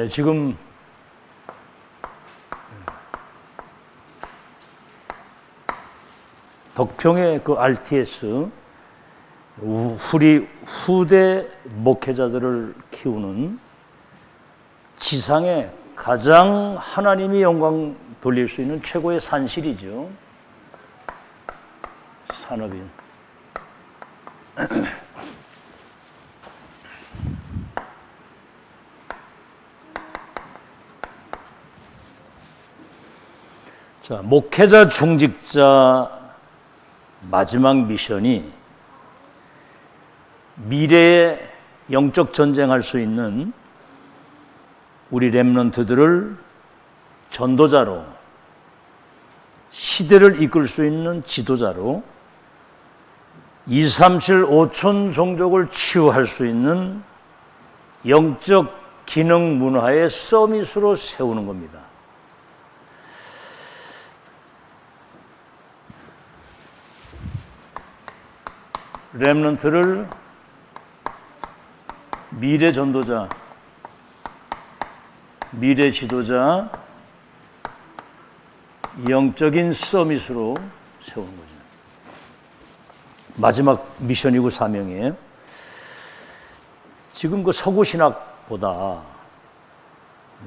지금 덕평의 그 RTS 우리 후대 목회자들을 키우는 지상에 가장 하나님이 영광 돌릴 수 있는 최고의 산실이죠. 산업인. 자, 목회자 중직자 마지막 미션이 미래에 영적 전쟁할 수 있는 우리 렘넌트들을 전도자로, 시대를 이끌 수 있는 지도자로, 237 5천 종족을 치유할 수 있는 영적 기능 문화의 서밋으로 세우는 겁니다. 렘넌트를 미래 전도자, 미래 지도자, 영적인 서밋으로 세우는 거죠. 마지막 미션이고 사명이에요. 지금 그 서구 신학보다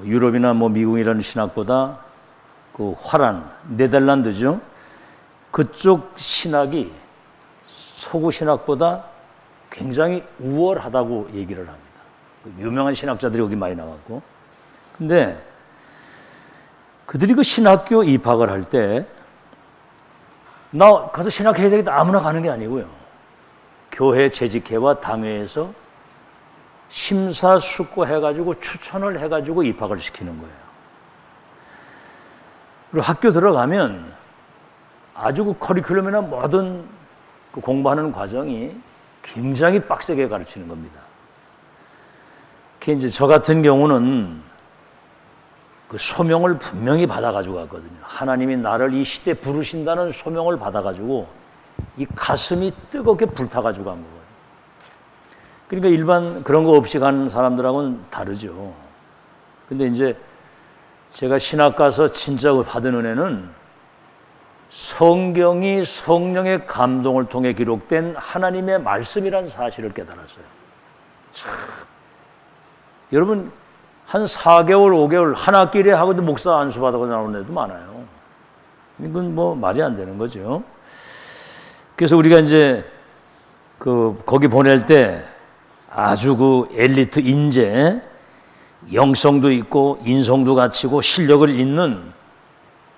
유럽이나 미국이라는 신학보다 그 화란 네덜란드죠. 그쪽 신학이 서구 신학보다 굉장히 우월하다고 얘기를 합니다. 유명한 신학자들이 여기 많이 나왔고, 근데 그들이 그 신학교 입학을 할 때 나 가서 신학해야 되겠다 아무나 가는 게 아니고요. 교회 재직회와 당회에서 심사숙고해가지고 추천을 해가지고 입학을 시키는 거예요. 그리고 학교 들어가면 아주 그 커리큘럼이나 모든 그 공부하는 과정이 굉장히 빡세게 가르치는 겁니다. 이제 저 같은 경우는 그 소명을 분명히 받아가지고 갔거든요. 하나님이 나를 이 시대에 부르신다는 소명을 받아가지고 이 가슴이 뜨겁게 불타가지고 간 거거든요. 그러니까 일반 그런 거 없이 간 사람들하고는 다르죠. 근데 이제 제가 신학 가서 진짜 받은 은혜는 성경이 성령의 감동을 통해 기록된 하나님의 말씀이라는 사실을 깨달았어요. 참, 여러분 한 4개월, 5개월 한 학기래 하고도 목사 안수 받아서 나오는 애도 많아요. 이건 뭐 말이 안 되는 거죠. 그래서 우리가 이제 거기 보낼 때 아주 그 엘리트 인재, 영성도 있고 인성도 갖추고 실력을 있는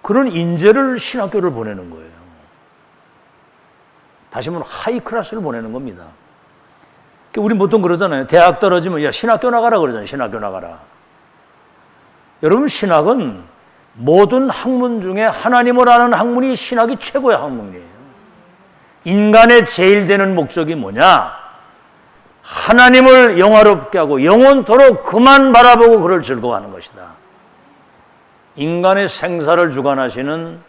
그런 인재를 신학교를 보내는 거예요. 다시 말하면 하이 클래스를 보내는 겁니다. 우리 보통 그러잖아요. 대학 떨어지면 야 신학교 나가라 그러잖아요. 신학교 나가라. 여러분 신학은 모든 학문 중에 하나님을 아는 학문이 신학이 최고의 학문이에요. 인간의 제일 되는 목적이 뭐냐? 하나님을 영화롭게 하고 영원토록 그만 바라보고 그를 즐거워하는 것이다. 인간의 생사를 주관하시는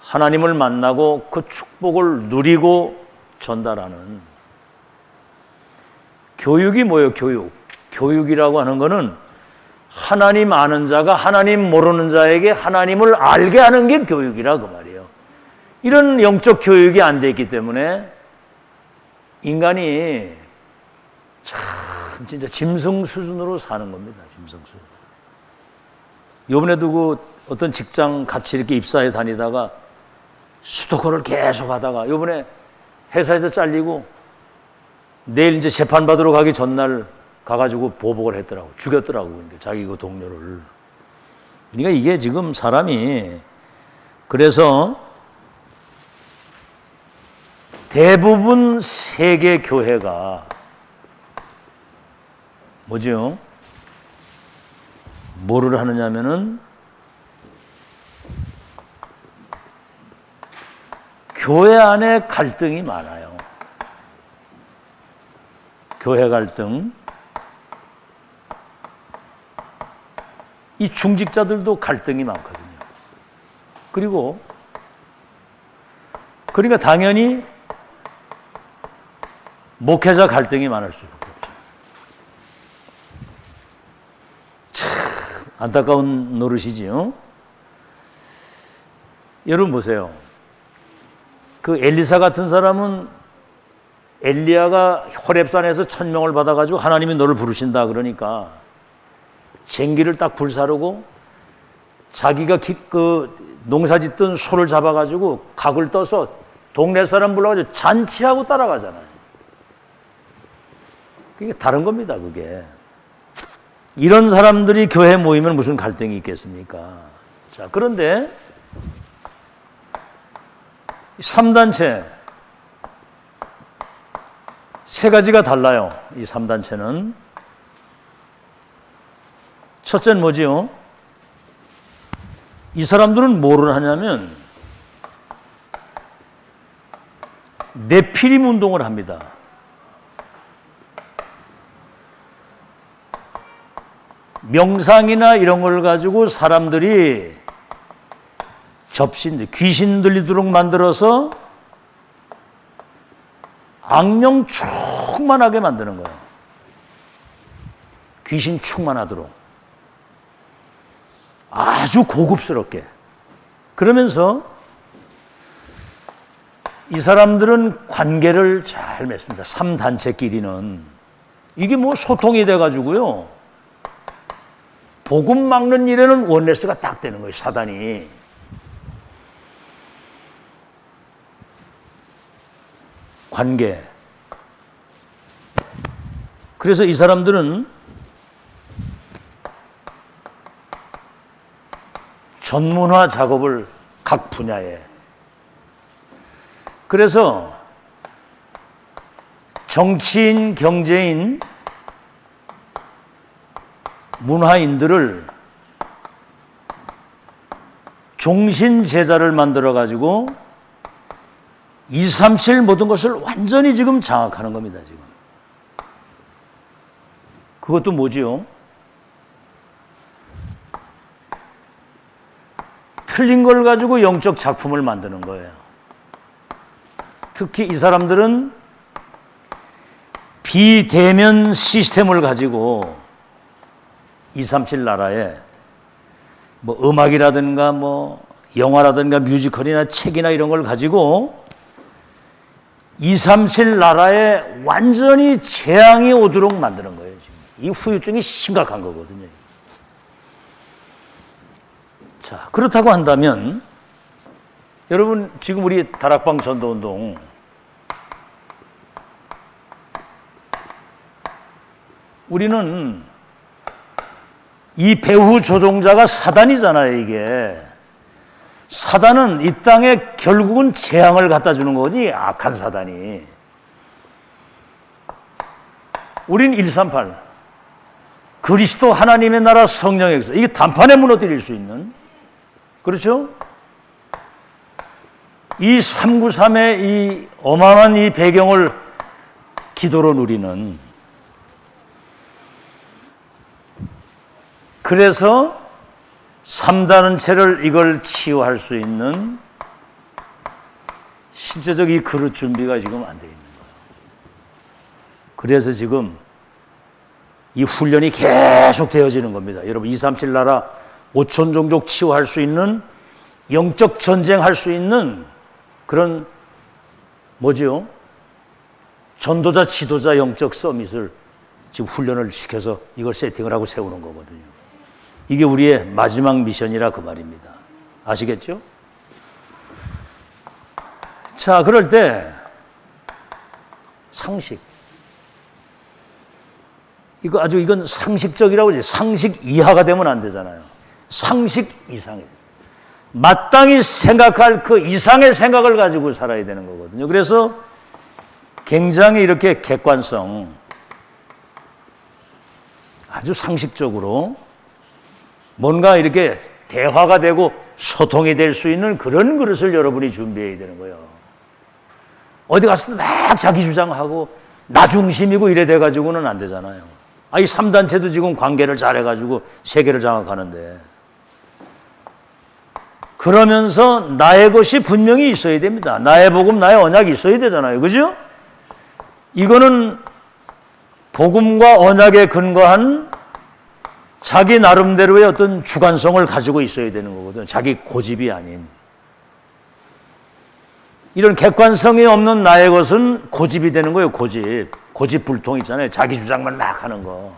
하나님을 만나고 그 축복을 누리고 전달하는 교육이 뭐예요? 교육이라고 하는 것은 하나님 아는 자가 하나님 모르는 자에게 하나님을 알게 하는 게 교육이라 그 말이에요. 이런 영적 교육이 안 돼 있기 때문에 인간이 참 진짜 짐승 수준으로 사는 겁니다. 짐승 수준. 이번에도 그 어떤 직장 같이 이렇게 입사해 다니다가 스토커를 계속 하다가 이번에 회사에서 잘리고 내일 이제 재판받으러 가기 전날 가가지고 보복을 했더라고. 죽였더라고. 그러니까 자기 그 동료를. 그러니까 이게 지금 사람이 그래서 대부분 세계 교회가 뭐죠? 뭐를 하느냐면은 교회 안에 갈등이 많아요. 교회 갈등. 이 중직자들도 갈등이 많거든요. 그러니까 당연히 목회자 갈등이 많을 수밖에 없죠. 안타까운 노릇이지요. 여러분 보세요. 그 엘리사 같은 사람은 엘리야가 호렙산에서 천명을 받아가지고 하나님이 너를 부르신다 그러니까 쟁기를 딱 불사르고 자기가 그 농사짓던 소를 잡아가지고 각을 떠서 동네 사람 불러가지고 잔치하고 따라가잖아요. 그게 다른 겁니다, 그게. 이런 사람들이 교회 모이면 무슨 갈등이 있겠습니까? 자, 그런데 3단체 세 가지가 달라요. 이 3단체는. 첫째는 뭐지요? 이 사람들은 뭐를 하냐면 네피림 운동을 합니다. 명상이나 이런 걸 가지고 사람들이 귀신 들리도록 만들어서 악령 충만하게 만드는 거예요. 귀신 충만하도록. 아주 고급스럽게. 그러면서 이 사람들은 관계를 잘 맺습니다. 3단체끼리는. 이게 뭐 소통이 돼가지고요. 복음 막는 일에는 원네스가 딱 되는 거예요, 사단이. 관계. 그래서 이 사람들은 전문화 작업을 각 분야에. 그래서 정치인, 경제인, 문화인들을 종신 제자를 만들어 가지고 237 모든 것을 완전히 지금 장악하는 겁니다, 지금. 그것도 뭐지요? 틀린 걸 가지고 영적 작품을 만드는 거예요. 특히 이 사람들은 비대면 시스템을 가지고 237 나라에 뭐 음악이라든가 뭐 영화라든가 뮤지컬이나 책이나 이런 걸 가지고 237 나라에 완전히 재앙이 오도록 만드는 거예요. 지금. 이 후유증이 심각한 거거든요. 자, 그렇다고 한다면 여러분 지금 우리 다락방 전도운동 우리는 이 배후 조종자가 사단이잖아요, 이게. 사단은 이 땅에 결국은 재앙을 갖다 주는 거니, 악한 사단이. 우린 138. 그리스도 하나님의 나라 성령의 역사. 이게 단판에 무너뜨릴 수 있는. 그렇죠? 이 393의 이 어마어마한 이 배경을 기도로 누리는. 그래서 3단체를 이걸 치유할 수 있는 실제적 이 그릇 준비가 지금 안 되어 있는 거예요. 그래서 지금 이 훈련이 계속 되어지는 겁니다. 여러분 237 나라 5천 종족 치유할 수 있는 영적 전쟁할 수 있는 그런 뭐지요? 전도자, 지도자 영적 서밋을 지금 훈련을 시켜서 이걸 세팅을 하고 세우는 거거든요. 이게 우리의 마지막 미션이라 그 말입니다. 아시겠죠? 자, 그럴 때 상식. 이건 상식적이라고 하지. 상식 이하가 되면 안 되잖아요. 상식 이상에. 마땅히 생각할 그 이상의 생각을 가지고 살아야 되는 거거든요. 그래서 굉장히 이렇게 객관성, 아주 상식적으로 뭔가 이렇게 대화가 되고 소통이 될 수 있는 그런 그릇을 여러분이 준비해야 되는 거예요. 어디 가서도 막 자기 주장하고 나 중심이고 이래 돼가지고는 안 되잖아요. 이 3단체도 지금 관계를 잘해가지고 세계를 장악하는데 그러면서 나의 것이 분명히 있어야 됩니다. 나의 복음, 나의 언약이 있어야 되잖아요. 그죠? 이거는 복음과 언약에 근거한 자기 나름대로의 어떤 주관성을 가지고 있어야 되는 거거든. 자기 고집이 아닌. 이런 객관성이 없는 나의 것은 고집이 되는 거예요. 고집불통 있잖아요. 자기 주장만 막 하는 거.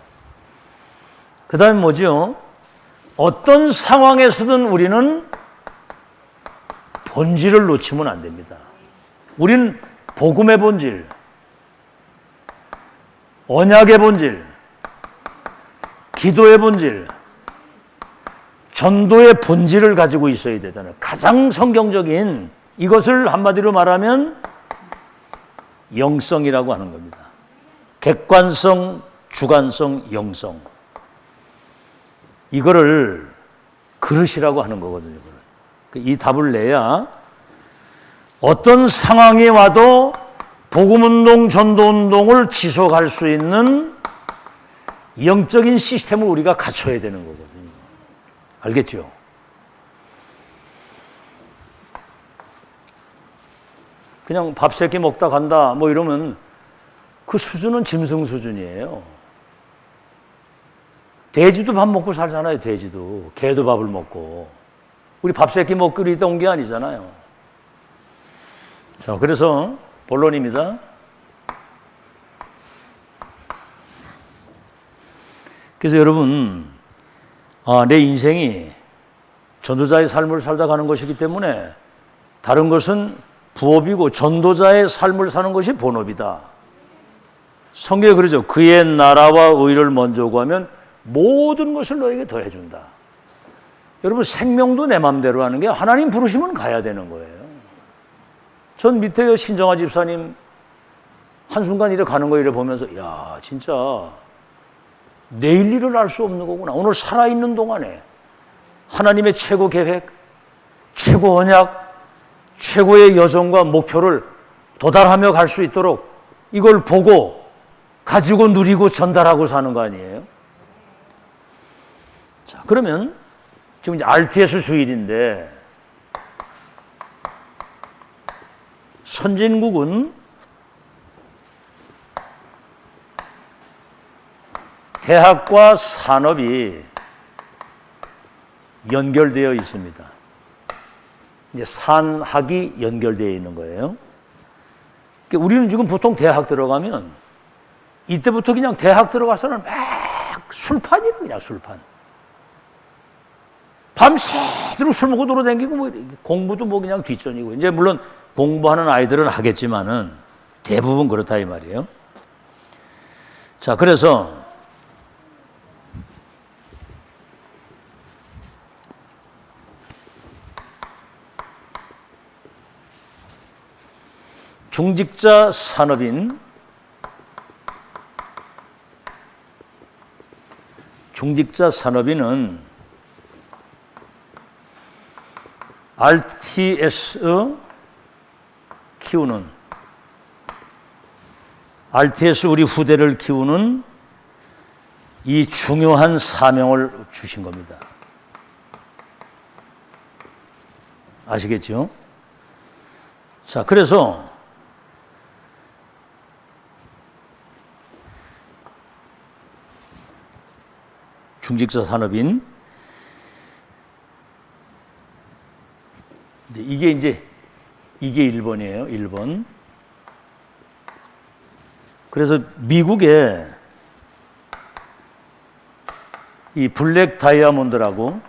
그 다음에 뭐죠? 어떤 상황에서든 우리는 본질을 놓치면 안 됩니다. 우리는 복음의 본질, 언약의 본질, 기도의 본질, 전도의 본질을 가지고 있어야 되잖아요. 가장 성경적인 이것을 한마디로 말하면 영성이라고 하는 겁니다. 객관성, 주관성, 영성. 이거를 그릇이라고 하는 거거든요. 이 답을 내야 어떤 상황이 와도 복음운동, 전도운동을 지속할 수 있는 영적인 시스템을 우리가 갖춰야 되는 거거든요. 알겠죠? 그냥 밥 세 끼 먹다 간다 뭐 이러면 그 수준은 짐승 수준이에요. 돼지도 밥 먹고 살잖아요. 돼지도. 개도 밥을 먹고. 우리 밥 세 끼 먹고 있다 온 게 아니잖아요. 자, 그래서 본론입니다. 그래서 여러분, 내 인생이 전도자의 삶을 살다 가는 것이기 때문에 다른 것은 부업이고 전도자의 삶을 사는 것이 본업이다. 성경에 그러죠. 그의 나라와 의를 먼저 구하면 모든 것을 너에게 더해준다. 여러분, 생명도 내 맘대로 하는 게 하나님 부르시면 가야 되는 거예요. 전 밑에 신정아 집사님 한순간 이래 가는 거 이래 보면서 야, 진짜 내일 일을 알 수 없는 거구나. 오늘 살아있는 동안에 하나님의 최고 계획, 최고 언약, 최고의 여정과 목표를 도달하며 갈 수 있도록 이걸 보고 가지고 누리고 전달하고 사는 거 아니에요? 자, 그러면 지금 이제 RTS 주일인데 선진국은 대학과 산업이 연결되어 있습니다. 이제 산학이 연결되어 있는 거예요. 그러니까 우리는 지금 보통 대학 들어가면 이때부터 그냥 대학 들어가서는 막 술판이에요. 그냥 술판. 밤새도록 술 먹고 돌아다니고 뭐 공부도 뭐 그냥 뒷전이고. 이제 물론 공부하는 아이들은 하겠지만은 대부분 그렇다 이 말이에요. 자, 그래서 중직자 산업인은 RTS 키우는 RTS 우리 후대를 키우는 이 중요한 사명을 주신 겁니다. 아시겠죠? 자, 그래서 중직자 산업인 이게 1번이에요. 1번. 그래서 미국에 이 블랙 다이아몬드라고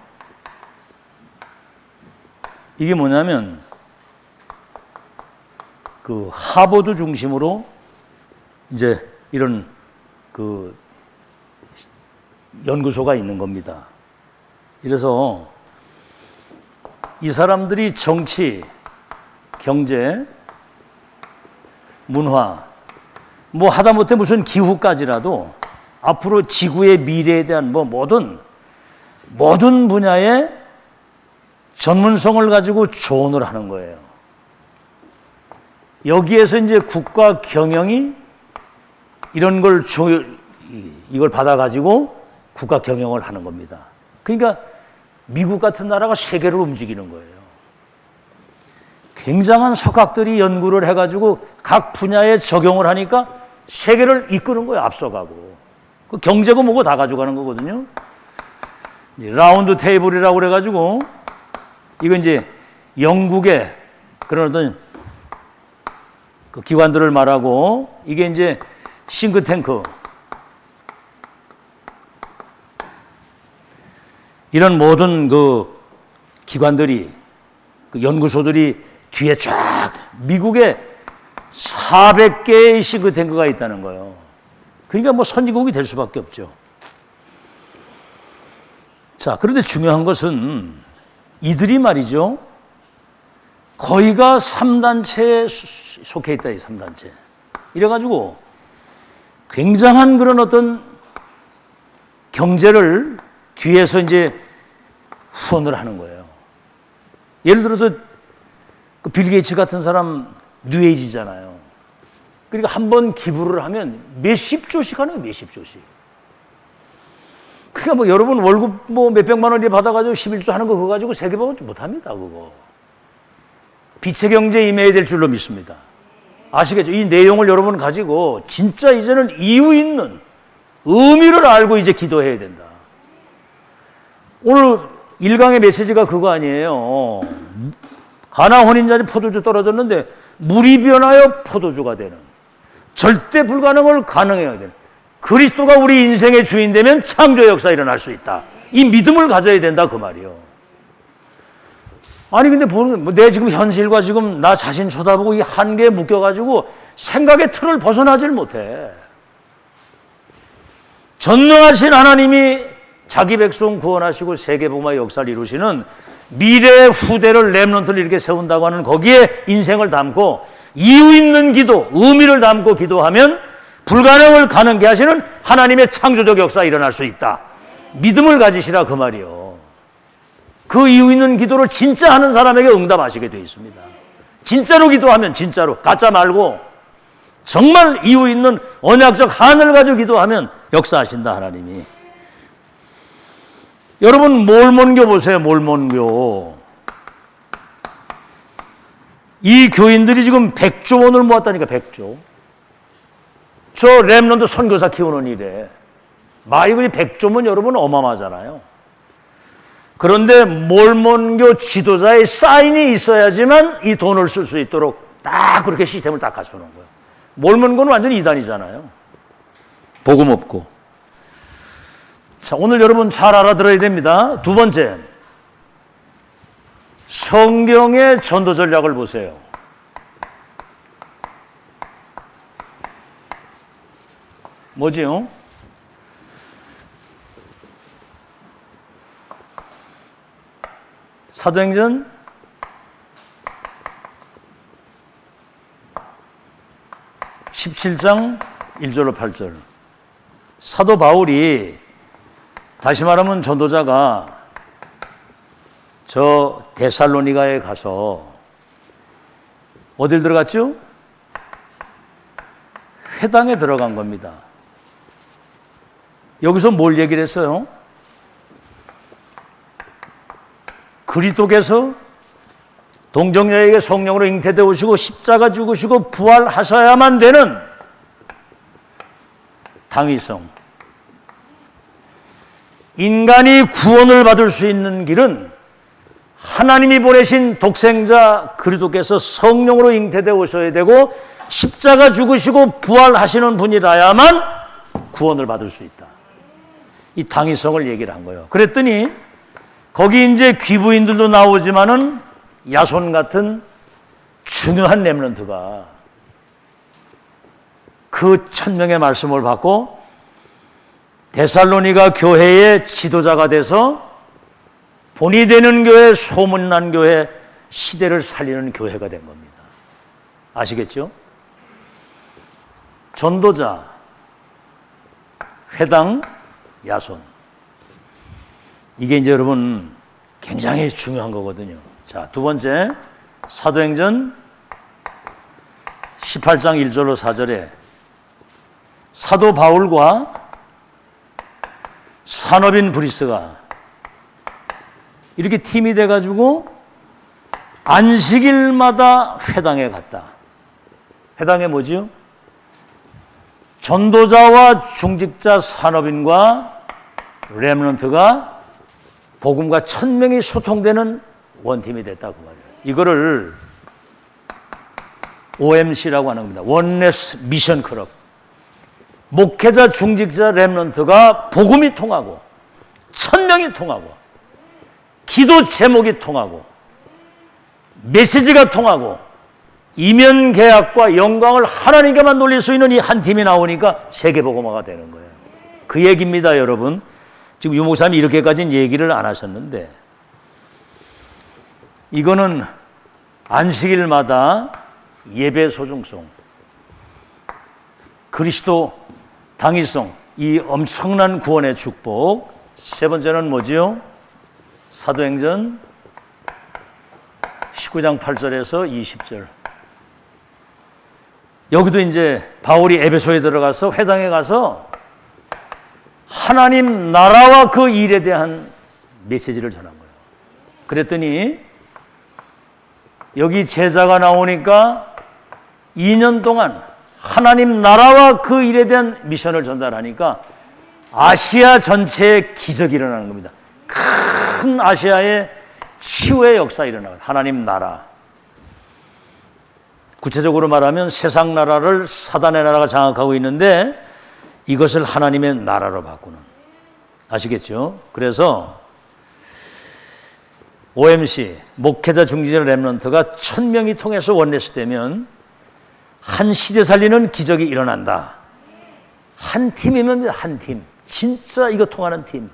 이게 뭐냐면 그 하버드 중심으로 이제 이런 그 연구소가 있는 겁니다. 그래서 이 사람들이 정치, 경제, 문화, 뭐 하다못해 무슨 기후까지라도 앞으로 지구의 미래에 대한 뭐 모든 분야의 전문성을 가지고 조언을 하는 거예요. 여기에서 이제 국가 경영이 이런 걸 이걸 받아가지고 국가 경영을 하는 겁니다. 그러니까 미국 같은 나라가 세계를 움직이는 거예요. 굉장한 석학들이 연구를 해가지고 각 분야에 적용을 하니까 세계를 이끄는 거예요. 앞서가고. 그 경제고 뭐고 다 가져가는 거거든요. 라운드 테이블이라고 그래가지고 이건 이제 영국의 그런 어떤 그 기관들을 말하고 이게 이제 싱크탱크 이런 모든 그 기관들이 그 연구소들이 뒤에 쫙 미국에 400개의 싱크탱크가 있다는 거예요. 그러니까 뭐 선진국이 될 수밖에 없죠. 자, 그런데 중요한 것은 이들이 말이죠. 거의가 3단체에 속해 있다, 이 3단체. 이래가지고 굉장한 그런 어떤 경제를 뒤에서 이제 후원을 하는 거예요. 예를 들어서 그 빌 게이츠 같은 사람 뉴에이지잖아요. 그러니까 한 번 기부를 하면 몇십 조씩 하는 거예요, 몇십 조씩. 그러니까 뭐 여러분 월급 뭐 몇백만 원이 받아가지고 11조 하는 거 그거 가지고 세계보고 못합니다, 그거. 빛의 경제에 임해야 될 줄로 믿습니다. 아시겠죠? 이 내용을 여러분 가지고 진짜 이제는 이유 있는 의미를 알고 이제 기도해야 된다. 오늘 1강의 메시지가 그거 아니에요. 가나 혼인잔치 포도주 떨어졌는데 물이 변하여 포도주가 되는 절대 불가능을 가능해야 되는 그리스도가 우리 인생의 주인 되면 창조 역사 일어날 수 있다. 이 믿음을 가져야 된다 그 말이요. 아니 근데 내 지금 현실과 지금 나 자신 쳐다보고 이 한계에 묶여가지고 생각의 틀을 벗어나질 못해. 전능하신 하나님이 자기 백성 구원하시고 세계복음화 역사를 이루시는 미래 후대를 렘넌트를 이렇게 세운다고 하는 거기에 인생을 담고 이유 있는 기도, 의미를 담고 기도하면 불가능을 가능케 하시는 하나님의 창조적 역사 일어날 수 있다. 믿음을 가지시라 그 말이요. 그 이유 있는 기도를 진짜 하는 사람에게 응답하시게 되어 있습니다. 진짜로 기도하면 진짜로 가짜 말고 정말 이유 있는 언약적 한을 가지고 기도하면 역사하신다 하나님이. 여러분 몰몬교 보세요. 몰몬교. 이 교인들이 지금 100조 원을 모았다니까 100조. 저 렘넌트 선교사 키우는 일에 마이글이 100조면 여러분 어마어마하잖아요. 그런데 몰몬교 지도자의 사인이 있어야지만 이 돈을 쓸 수 있도록 딱 그렇게 시스템을 딱 갖춰놓은 거예요. 몰몬교는 완전히 이단이잖아요. 복음 없고. 자, 오늘 여러분 잘 알아들어야 됩니다. 두 번째, 성경의 전도 전략을 보세요. 뭐지요? 사도행전 17장 1절로 8절. 사도 바울이 다시 말하면 전도자가 저 데살로니가에 가서 어딜 들어갔죠? 회당에 들어간 겁니다. 여기서 뭘 얘기를 했어요? 그리스도께서 동정녀에게 성령으로 잉태되어 오시고 십자가 죽으시고 부활하셔야만 되는 당위성. 인간이 구원을 받을 수 있는 길은 하나님이 보내신 독생자 그리스도께서 성령으로 잉태되어 오셔야 되고 십자가 죽으시고 부활하시는 분이라야만 구원을 받을 수 있다. 이 당위성을 얘기를 한 거예요. 그랬더니 거기 이제 귀부인들도 나오지만은 야손 같은 중요한 렘넌트가 그 천명의 말씀을 받고 데살로니가 교회의 지도자가 돼서 본이 되는 교회, 소문난 교회, 시대를 살리는 교회가 된 겁니다. 아시겠죠? 전도자, 회당, 야손. 이게 이제 여러분 굉장히 중요한 거거든요. 자, 두 번째, 사도행전 18장 1절로 4절에 사도 바울과 산업인 브리스가 이렇게 팀이 돼가지고 안식일마다 회당에 갔다. 회당에 뭐지요? 전도자와 중직자 산업인과 렘넌트가 복음과 1000명이 소통되는 원팀이 됐다고 말이에요. 이거를 OMC라고 하는 겁니다. 원네스 미션 클럽. 목회자, 중직자, 렘넌트가 복음이 통하고 1000명이 통하고 기도 제목이 통하고 메시지가 통하고 이면 계약과 영광을 하나님께만 돌릴 수 있는 이 한 팀이 나오니까 세계복음화가 되는 거예요. 그 얘기입니다, 여러분. 지금 유 목사님이 이렇게까지는 얘기를 안 하셨는데 이거는 안식일마다 예배 소중성, 그리스도 당위성, 이 엄청난 구원의 축복. 세 번째는 뭐지요? 사도행전 19장 8절에서 20절. 여기도 이제 바울이 에베소에 들어가서 회당에 가서 하나님 나라와 그 일에 대한 메시지를 전한 거예요. 그랬더니 여기 제자가 나오니까 2년 동안 하나님 나라와 그 일에 대한 미션을 전달하니까 아시아 전체에 기적이 일어나는 겁니다. 큰 아시아의 치유의 역사 일어나요. 하나님 나라. 구체적으로 말하면 세상 나라를 사단의 나라가 장악하고 있는데 이것을 하나님의 나라로 바꾸는. 아시겠죠? 그래서 OMC, 목회자, 중직자, 렘넌트가 1000명이 통해서 원네스 되면 한 시대 살리는 기적이 일어난다. 한 팀이면 한 팀. 진짜 이거 통하는 팀.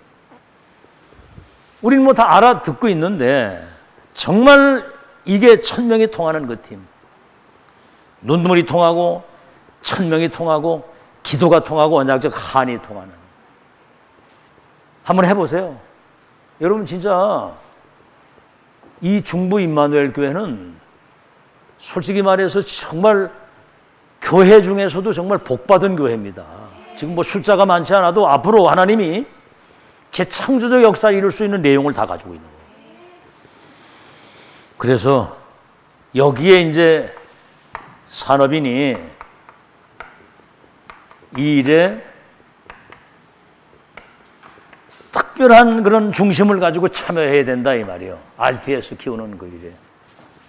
우리는 뭐 다 알아듣고 있는데 정말 이게 1000명이 통하는 그 팀. 눈물이 통하고 1000명이 통하고 기도가 통하고 언약적 한이 통하는. 한번 해보세요. 여러분 진짜 이 중부 임마누엘 교회는 솔직히 말해서 정말 교회 중에서도 정말 복받은 교회입니다. 지금 뭐 숫자가 많지 않아도 앞으로 하나님이 재창조적 역사를 이룰 수 있는 내용을 다 가지고 있는 거예요. 그래서 여기에 이제 산업인이 이 일에 특별한 그런 중심을 가지고 참여해야 된다 이 말이에요. RTS 키우는 그 일에.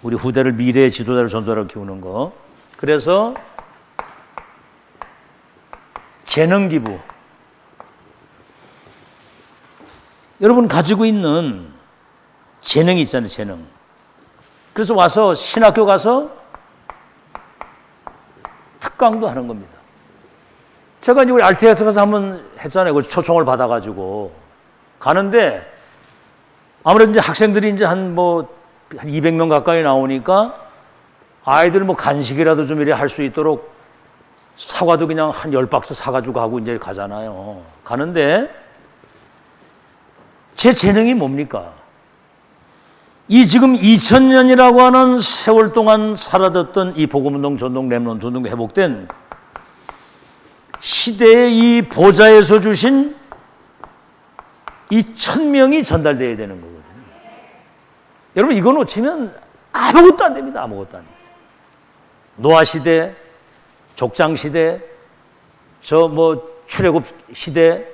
우리 후대를 미래의 지도자를 전도자로 키우는 거. 그래서 재능 기부. 여러분 가지고 있는 재능이 있잖아요, 재능. 그래서 와서 신학교 가서 특강도 하는 겁니다. 제가 이제 우리 RTS 가서 한번 했잖아요. 그 초청을 받아가지고 가는데 아무래도 이제 학생들이 이제 한 200명 가까이 나오니까 아이들 뭐 간식이라도 좀 이래 할 수 있도록 사과도 그냥 한 10박스 사가지고 가고 이제 가잖아요. 가는데 제 재능이 뭡니까? 이 지금 2000년이라고 하는 세월 동안 사라졌던 이 복음운동, 전동, 렘넌트 운동 회복된 시대의 이 보좌에서 주신 이 1000명이 전달되어야 되는 거거든요. 여러분 이거 놓치면 아무것도 안 됩니다. 아무것도 안 돼요. 노아 시대, 족장 시대, 출애굽 시대,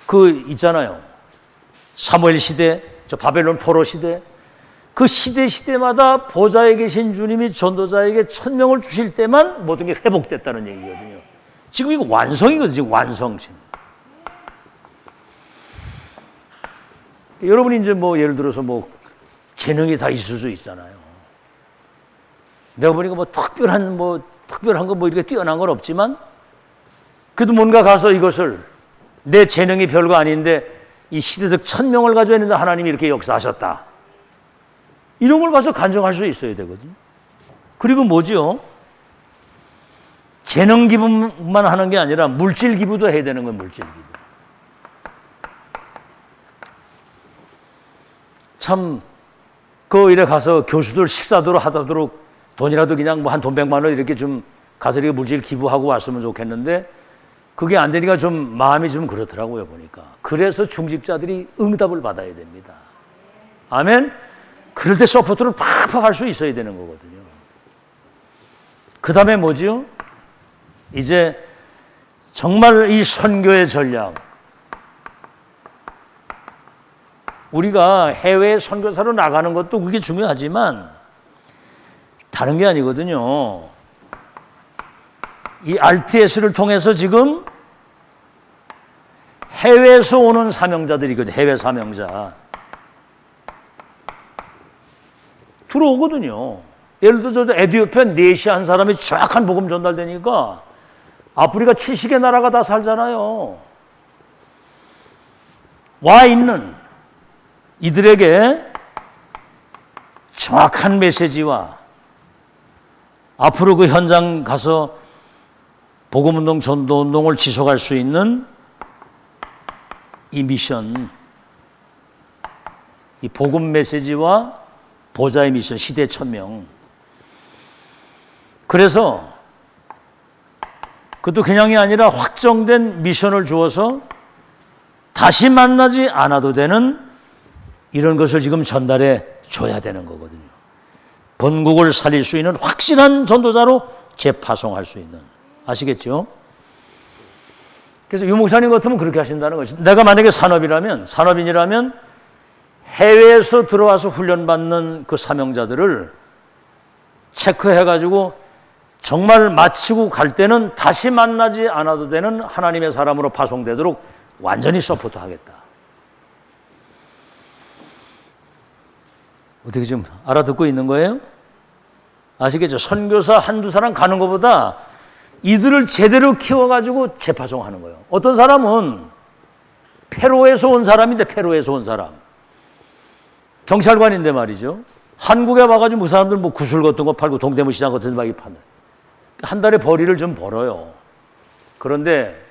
그 있잖아요. 사무엘 시대, 바벨론 포로 시대, 그 시대마다 보좌에 계신 주님이 전도자에게 1000명을 주실 때만 모든 게 회복됐다는 얘기거든요. 지금 이거 완성이거든요. 지금 완성심. 여러분이 이제 예를 들어서 재능이 다 있을 수 있잖아요. 내가 보니까 특별한 거 이렇게 뛰어난 건 없지만 그래도 뭔가 가서 이것을 내 재능이 별거 아닌데 이 시대적 1000명을 가져야 된다. 하나님이 이렇게 역사하셨다. 이런 걸 가서 간증할 수 있어야 되거든요. 그리고 뭐지요? 재능 기부만 하는 게 아니라 물질 기부도 해야 되는 거예요. 물질 기부. 참 이래 가서 교수들 식사도로 하도록 돈이라도 그냥 한 돈 100만 원 이렇게 좀 가서 이렇게 물질 기부하고 왔으면 좋겠는데 그게 안 되니까 좀 마음이 좀 그렇더라고요, 보니까. 그래서 중직자들이 응답을 받아야 됩니다. 아멘? 그럴 때 서포트를 팍팍 할 수 있어야 되는 거거든요. 그 다음에 뭐지요? 이제 정말 이 선교의 전략. 우리가 해외 선교사로 나가는 것도 그게 중요하지만 다른 게 아니거든요. 이 RTS를 통해서 지금 해외에서 오는 사명자들이거든요. 해외 사명자. 들어오거든요. 예를 들어 저 에티오피아 네시아 한 사람이 정확한 복음 전달되니까 아프리카 70개 나라가 다 살잖아요. 와 있는 이들에게 정확한 메시지와 앞으로 그 현장 가서 복음운동, 전도운동을 지속할 수 있는 이 미션, 이 복음 메시지와 보좌의 미션, 시대 천명. 그래서 그것도 그냥이 아니라 확정된 미션을 주어서 다시 만나지 않아도 되는 이런 것을 지금 전달해 줘야 되는 거거든요. 본국을 살릴 수 있는 확실한 전도자로 재파송할 수 있는. 아시겠죠? 그래서 유 목사님 같으면 그렇게 하신다는 거죠. 내가 만약에 산업인이라면 해외에서 들어와서 훈련받는 그 사명자들을 체크해가지고 정말 마치고 갈 때는 다시 만나지 않아도 되는 하나님의 사람으로 파송되도록 완전히 서포트하겠다. 어떻게 지금 알아듣고 있는 거예요? 아시겠죠? 선교사 한두 사람 가는 것보다 이들을 제대로 키워가지고 재파송하는 거예요. 어떤 사람은 페루에서 온 사람인데 페루에서 온 사람. 경찰관인데 말이죠. 한국에 와가지고 그 사람들 뭐 구슬 같은 거 팔고 동대문 시장 같은 데 막 파는. 한 달에 벌이를 좀 벌어요. 그런데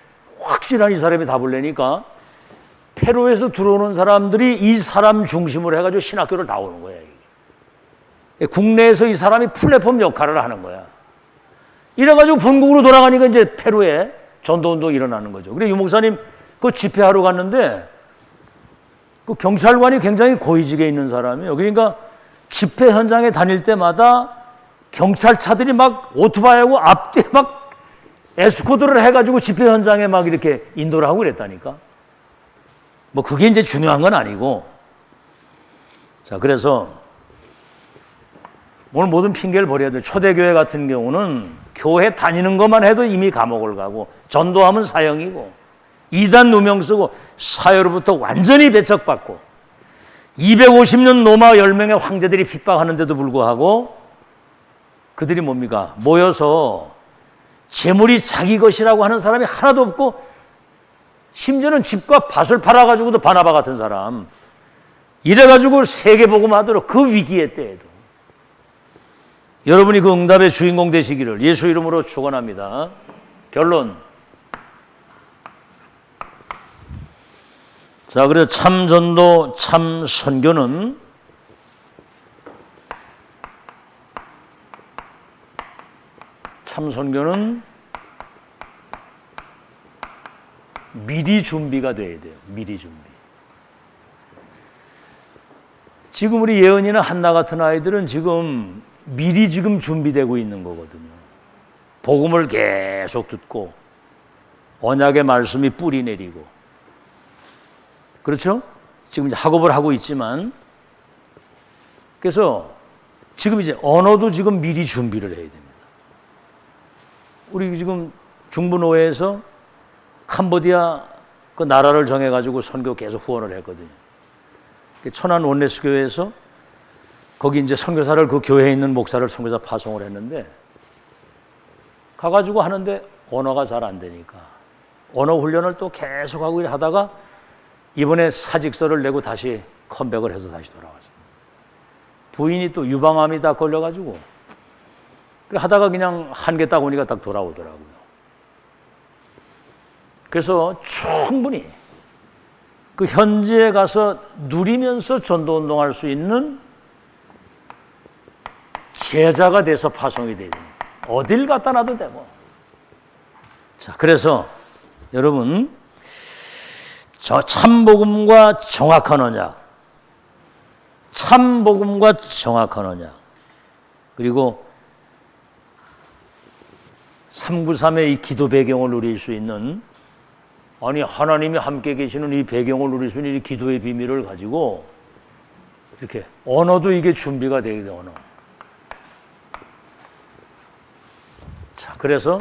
확실한 이 사람이 답을 내니까 페루에서 들어오는 사람들이 이 사람 중심으로 해가지고 신학교를 다 오는 거예요. 국내에서 이 사람이 플랫폼 역할을 하는 거야. 이래가지고 본국으로 돌아가니까 이제 페루에 전도운동이 일어나는 거죠. 그래, 유 목사님 그 집회하러 갔는데 그 경찰관이 굉장히 고위직에 있는 사람이에요. 그러니까 집회 현장에 다닐 때마다 경찰차들이 막 오토바이하고 앞뒤에 막 에스코트를 해가지고 집회 현장에 막 이렇게 인도를 하고 그랬다니까. 뭐 그게 이제 중요한 건 아니고. 자, 그래서 오늘 모든 핑계를 버려야 돼요. 초대교회 같은 경우는 교회 다니는 것만 해도 이미 감옥을 가고 전도하면 사형이고 이단 누명 쓰고 사회로부터 완전히 배척받고 250년 로마 10명의 황제들이 핍박하는데도 불구하고 그들이 뭡니까? 모여서 재물이 자기 것이라고 하는 사람이 하나도 없고 심지어는 집과 밭을 팔아가지고도 바나바 같은 사람 이래가지고 세계복음하도록 그 위기의 때에도 여러분이 그 응답의 주인공 되시기를 예수 이름으로 축원합니다. 결론. 자, 그래서 참 전도, 참 선교는 미리 준비가 돼야 돼요. 미리 준비. 지금 우리 예언이나 한나 같은 아이들은 지금 미리 지금 준비되고 있는 거거든요. 복음을 계속 듣고 언약의 말씀이 뿌리 내리고 그렇죠? 지금 이제 학업을 하고 있지만 그래서 지금 이제 언어도 지금 미리 준비를 해야 됩니다. 우리 지금 중부노회에서 캄보디아 그 나라를 정해가지고 선교 계속 후원을 했거든요. 천안 원네스 교회에서 거기 이제 선교사를 그 교회에 있는 목사를 선교사 파송을 했는데 가가지고 하는데 언어가 잘 안 되니까 언어 훈련을 또 계속하고 하다가 이번에 사직서를 내고 다시 컴백을 해서 다시 돌아왔어요. 부인이 또 유방암이 딱 걸려가지고 하다가 그냥 한개 딱 오니까 딱 돌아오더라고요. 그래서 충분히 그 현지에 가서 누리면서 전도운동할 수 있는 제자가 돼서 파송이 되죠. 어딜 갖다 놔도 되고. 자, 그래서 여러분 저 참복음과 정확한 언약, 참복음과 정확한 언약, 그리고 393의 이 기도 배경을 누릴 수 있는, 아니 하나님이 함께 계시는 이 배경을 누릴 수 있는 이 기도의 비밀을 가지고 이렇게 언어도 이게 준비가 되게 돼, 언어. 자, 그래서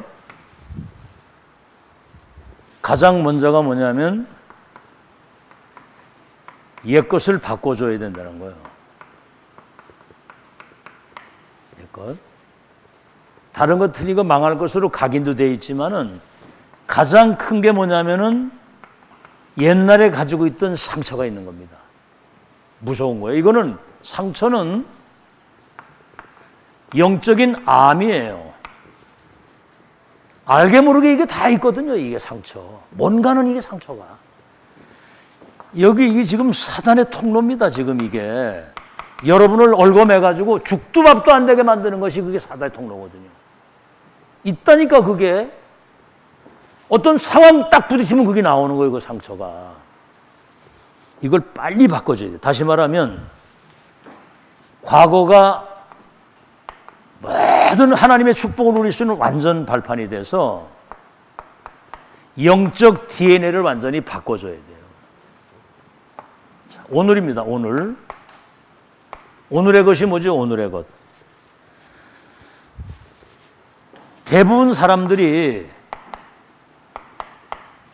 가장 먼저가 뭐냐면 옛것을 바꿔줘야 된다는 거예요. 옛것. 다른 것 틀리고 망할 것으로 각인도 돼 있지만은 가장 큰 게 뭐냐면은 옛날에 가지고 있던 상처가 있는 겁니다. 무서운 거예요. 이거는 상처는 영적인 암이에요. 알게 모르게 이게 다 있거든요. 이게 상처. 뭔가는 이게 상처가. 여기 이게 지금 사단의 통로입니다. 지금 이게. 여러분을 얽어매가지고 죽도 밥도 안 되게 만드는 것이 그게 사단의 통로거든요. 있다니까 그게. 어떤 상황 딱 부딪히면 그게 나오는 거예요. 그 상처가. 이걸 빨리 바꿔줘야 돼요. 다시 말하면 과거가 모든 하나님의 축복을 누릴 수 있는 완전 발판이 돼서 영적 DNA를 완전히 바꿔줘야 돼요. 자, 오늘입니다. 오늘. 오늘의 것이 뭐죠? 오늘의 것. 대부분 사람들이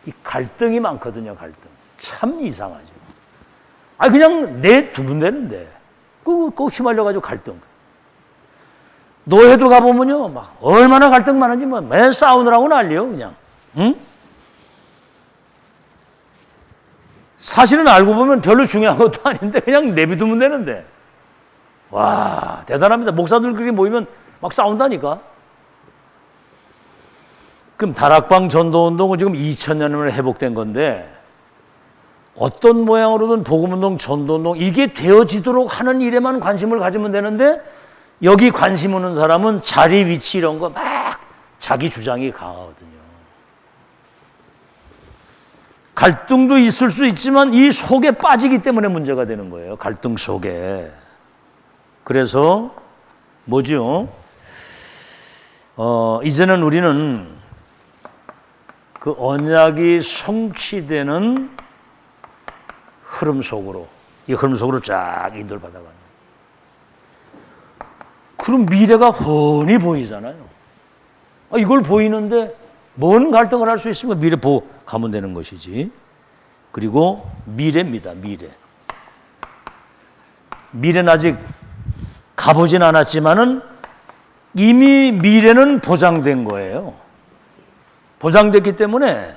이 갈등이 많거든요. 갈등. 참 이상하죠. 아 그냥 내두면 되는데 꼭 휘말려가지고 갈등. 노예도 가보면요, 막 얼마나 갈등 많은지 뭐 맨 싸우느라고 난리요, 그냥. 응? 사실은 알고 보면 별로 중요한 것도 아닌데 그냥 내비두면 되는데. 와 대단합니다. 목사들끼리 모이면 막 싸운다니까. 그럼 다락방 전도운동은 지금 2000년을 회복된 건데 어떤 모양으로든 복음운동, 전도운동 이게 되어지도록 하는 일에만 관심을 가지면 되는데 여기 관심 없는 사람은 자리, 위치 이런 거 막 자기 주장이 강하거든요. 갈등도 있을 수 있지만 이 속에 빠지기 때문에 문제가 되는 거예요. 갈등 속에. 그래서 뭐죠? 이제는 우리는 그 언약이 성취되는 흐름 속으로, 이 흐름 속으로 쫙 인도를 받아가는. 그럼 미래가 훤히 보이잖아요. 이걸 보이는데 뭔 갈등을 할 수 있으면 미래 보고 가면 되는 것이지. 그리고 미래입니다. 미래. 미래는 아직 가보진 않았지만은 이미 미래는 보장된 거예요. 보장됐기 때문에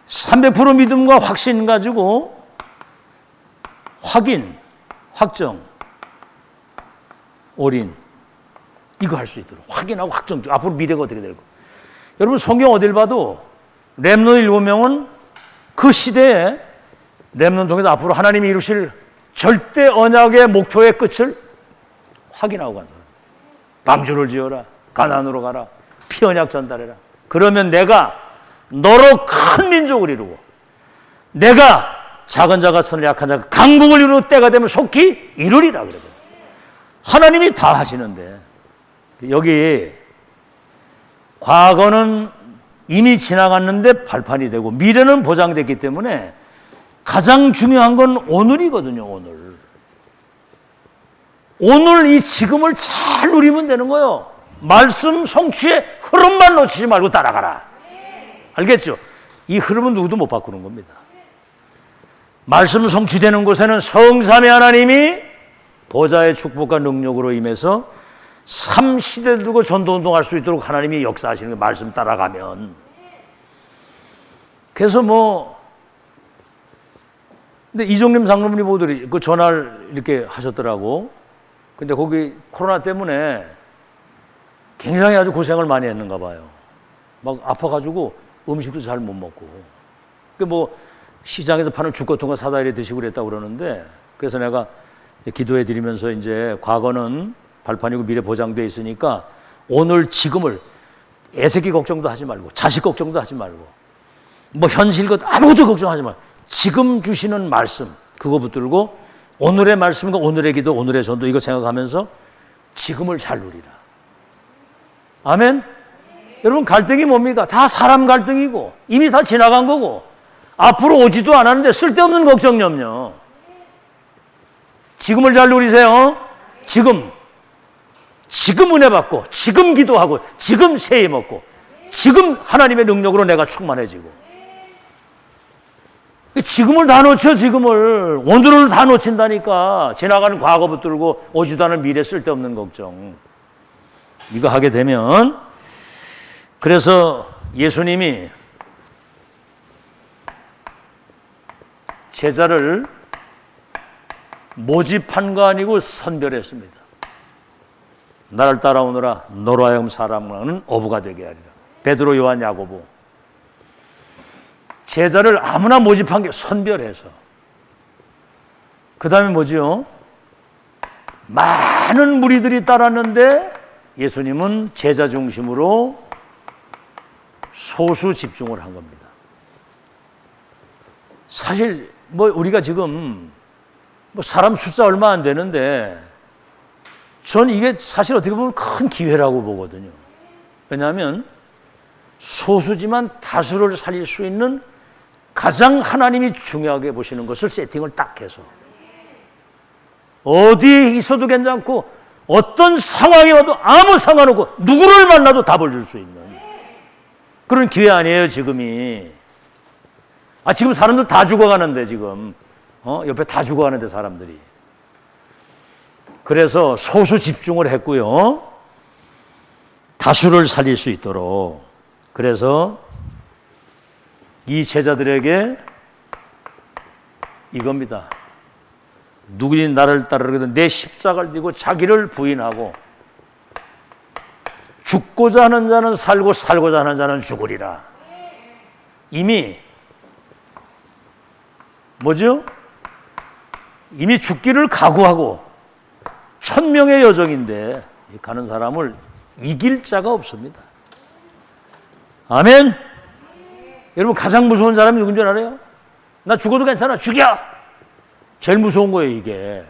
300% 믿음과 확신 가지고 확인, 확정, 올인 이거 할 수 있도록 확인하고 확정. 앞으로 미래가 어떻게 될까. 여러분 성경 어딜 봐도 렘넌트 7명은 그 시대에 렘넌트 통해서 앞으로 하나님이 이루실 절대 언약의 목표의 끝을 확인하고 간 사람. 방주를 지어라. 가나안으로 가라. 피언약 전달해라. 그러면 내가 너로 큰 민족을 이루고 내가 작은 자가 선을 약한 자가 강국을 이루는 때가 되면 속히 이루리라 그러거든요. 하나님이 다 하시는데 여기 과거는 이미 지나갔는데 발판이 되고 미래는 보장됐기 때문에 가장 중요한 건 오늘이거든요. 오늘 이 지금을 잘 누리면 되는 거예요. 말씀 성취의 흐름만 놓치지 말고 따라가라. 알겠죠? 이 흐름은 누구도 못 바꾸는 겁니다. 말씀 성취되는 곳에는 성삼위 하나님이 보좌의 축복과 능력으로 임해서 3시대 두고 전도운동할 수 있도록 하나님이 역사하시는 게 말씀 따라가면. 그래서 근데 이종림 장로님이 모두 그 전화를 이렇게 하셨더라고. 근데 거기 코로나 때문에 굉장히 아주 고생을 많이 했는가 봐요. 막 아파가지고 음식도 잘 못 먹고. 시장에서 파는 죽 같은 거 사다 이래 드시고 그랬다고 그러는데, 그래서 내가 기도해 드리면서 이제 과거는 발판이고 미래 보장되어 있으니까 오늘 지금을 애새끼 걱정도 하지 말고 자식 걱정도 하지 말고 현실 것 아무것도 걱정하지 말고 지금 주시는 말씀 그거 붙들고 오늘의 말씀과 오늘의 기도 오늘의 전도 이거 생각하면서 지금을 잘 누리라. 아멘. 여러분 갈등이 뭡니까? 다 사람 갈등이고 이미 다 지나간 거고 앞으로 오지도 않았는데 쓸데없는 걱정 염려. 지금을 잘 누리세요. 지금 은혜 받고, 지금 기도하고, 지금 새해 먹고, 지금 하나님의 능력으로 내가 충만해지고. 지금을 다 놓쳐, 지금을. 오늘을 다 놓친다니까. 지나가는 과거 붙들고 오지도 않은 미래 쓸데없는 걱정. 이거 하게 되면, 그래서 예수님이 제자를 모집한 거 아니고 선별했습니다. 나를 따라오너라. 너로 하여금 사람은 어부가 되게 하리라. 베드로, 요한, 야고보. 제자를 아무나 모집한 게 선별해서. 그 다음에 뭐죠? 많은 무리들이 따랐는데 예수님은 제자 중심으로 소수 집중을 한 겁니다. 사실 뭐 우리가 지금 뭐 사람 숫자 얼마 안 되는데 전 이게 사실 어떻게 보면 큰 기회라고 보거든요. 왜냐하면 소수지만 다수를 살릴 수 있는 가장 하나님이 중요하게 보시는 것을 세팅을 딱 해서 어디에 있어도 괜찮고 어떤 상황에 와도 아무 상관없고 누구를 만나도 답을 줄 수 있는 그런 기회 아니에요, 지금이. 지금 사람들 다 죽어가는데, 지금. 옆에 다 죽어가는데, 사람들이. 그래서 소수 집중을 했고요. 다수를 살릴 수 있도록. 그래서 이 제자들에게 이겁니다. 누구든지 나를 따르거든 내 십자가를 지고 자기를 부인하고 죽고자 하는 자는 살고 살고자 하는 자는 죽으리라. 이미 뭐죠? 이미 죽기를 각오하고 1000명의 여정인데 가는 사람을 이길 자가 없습니다. 아멘. 여러분 가장 무서운 사람이 누군지 알아요? 나 죽어도 괜찮아. 죽여. 제일 무서운 거예요, 이게.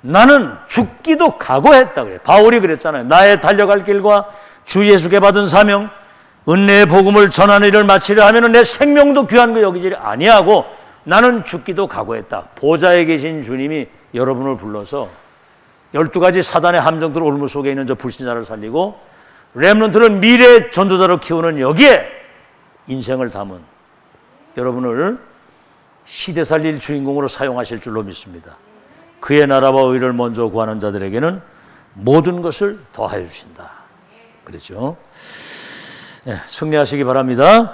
나는 죽기도 각오했다 그래. 바울이 그랬잖아요. 나의 달려갈 길과 주 예수께 받은 사명, 은혜의 복음을 전하는 일을 마치려 하면 내 생명도 귀한 거 여기지 아니하고 나는 죽기도 각오했다. 보좌에 계신 주님이 여러분을 불러서 12가지 사단의 함정들 올무 속에 있는 저 불신자를 살리고 렘넌트를 미래 전도자로 키우는 여기에 인생을 담은 여러분을 시대 살릴 주인공으로 사용하실 줄로 믿습니다. 그의 나라와 의를 먼저 구하는 자들에게는 모든 것을 더하여 주신다. 그렇죠? 네, 승리하시기 바랍니다.